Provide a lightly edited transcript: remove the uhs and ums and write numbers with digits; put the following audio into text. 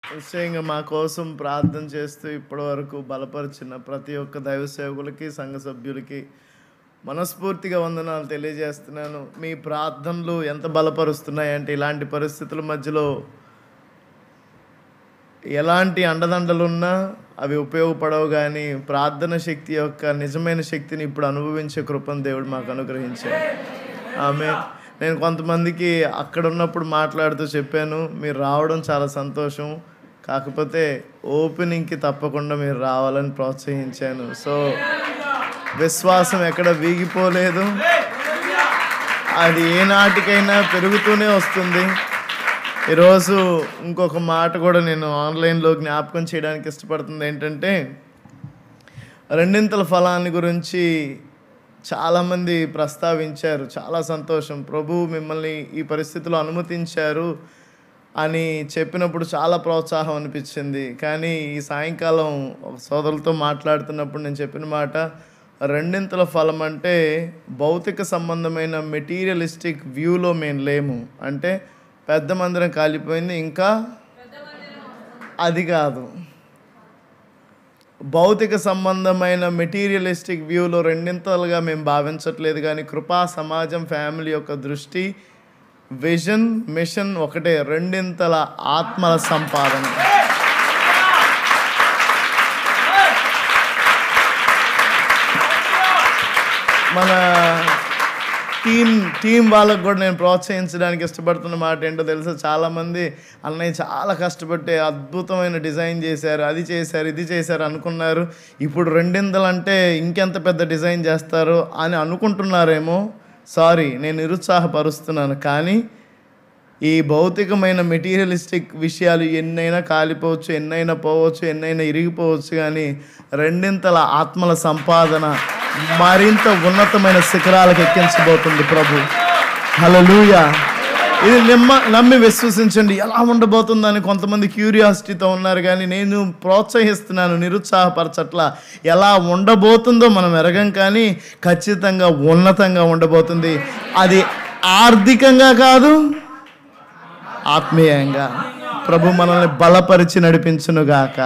నిశ్చయంగా మా కోసం ప్రార్థన చేస్తూ ఇప్పటి వరకు బలపరిచిన ప్రతి ఒక్క దైవ సేవకులకి, సంఘ సభ్యులకి మనస్ఫూర్తిగా వందనాలు తెలియజేస్తున్నాను. మీ ప్రార్థనలు ఎంత బలపరుస్తున్నాయంటే ఇలాంటి పరిస్థితుల మధ్యలో ఎలాంటి అండదండలున్నా అవి ఉపయోగపడవు, కానీ ప్రార్థన శక్తి యొక్క నిజమైన శక్తిని ఇప్పుడు అనుభవించే కృపను దేవుడు మాకు అనుగ్రహించాడు. నేను కొంతమందికి అక్కడ ఉన్నప్పుడు మాట్లాడుతూ చెప్పాను, మీరు రావడం చాలా సంతోషం, కాకపోతే ఓపెనింగ్కి తప్పకుండా మీరు రావాలని ప్రోత్సహించాను. సో విశ్వాసం ఎక్కడ వీగిపోలేదు, అది ఏనాటికైనా పెరుగుతూనే వస్తుంది. ఈరోజు ఇంకొక మాట కూడా నేను ఆన్లైన్లో జ్ఞాపకం చేయడానికి ఇష్టపడుతుంది ఏంటంటే, రెండింతల ఫలాన్ని గురించి చాలామంది ప్రస్తావించారు. చాలా సంతోషం, ప్రభు మిమ్మల్ని ఈ పరిస్థితిలో అనుమతించారు అని చెప్పినప్పుడు చాలా ప్రోత్సాహం అనిపించింది. కానీ ఈ సాయంకాలం ఒక సోదరులతో మాట్లాడుతున్నప్పుడు నేను చెప్పిన మాట, రెండింతల ఫలం అంటే భౌతిక సంబంధమైన మెటీరియలిస్టిక్ వ్యూలో మేము లేము. అంటే పెద్ద మందిరం కాలిపోయింది, ఇంకా అది కాదు. భౌతిక సంబంధమైన మెటీరియలిస్టిక్ వ్యూలో రెండింతలుగా మేము భావించట్లేదు, కానీ కృపా సమాజం ఫ్యామిలీ యొక్క దృష్టి, విజన్, మిషన్ ఒకటే, రెండింతల ఆత్మల సంపాదన. మన టీం వాళ్ళకు కూడా నేను ప్రోత్సహించడానికి ఇష్టపడుతున్న మాట ఏంటో తెలుసా, చాలామంది అన్నయ్య చాలా కష్టపడి అద్భుతమైన డిజైన్ చేశారు, అది చేశారు, ఇది చేశారు అనుకున్నారు. ఇప్పుడు రెండింతలు అంటే ఇంకెంత పెద్ద డిజైన్ చేస్తారు అని అనుకుంటున్నారేమో. సారీ, నేను నిరుత్సాహపరుస్తున్నాను. కానీ ఈ భౌతికమైన మెటీరియలిస్టిక్ విషయాలు ఎన్నైనా కాలిపోవచ్చు, ఎన్నైనా పోవచ్చు, ఎన్నైనా ఇరిగిపోవచ్చు, కానీ రెండింతల ఆత్మల సంపాదన మరింత ఉన్నతమైన శిఖరాలకు ఎక్కించబోతుంది ప్రభు. హల్లెలూయా. ఇది నమ్మి విశ్వసించండి. ఎలా ఉండబోతుందని కొంతమంది క్యూరియాసిటీతో ఉన్నారు, కానీ నేను ప్రోత్సహిస్తున్నాను, నిరుత్సాహపరచట్లా. ఎలా ఉండబోతుందో మనం ఎరగం, కానీ ఖచ్చితంగా ఉన్నతంగా ఉండబోతుంది. అది ఆర్థికంగా కాదు, ఆత్మీయంగా. ప్రభు మనల్ని బలపరిచి నడిపించునుగాక.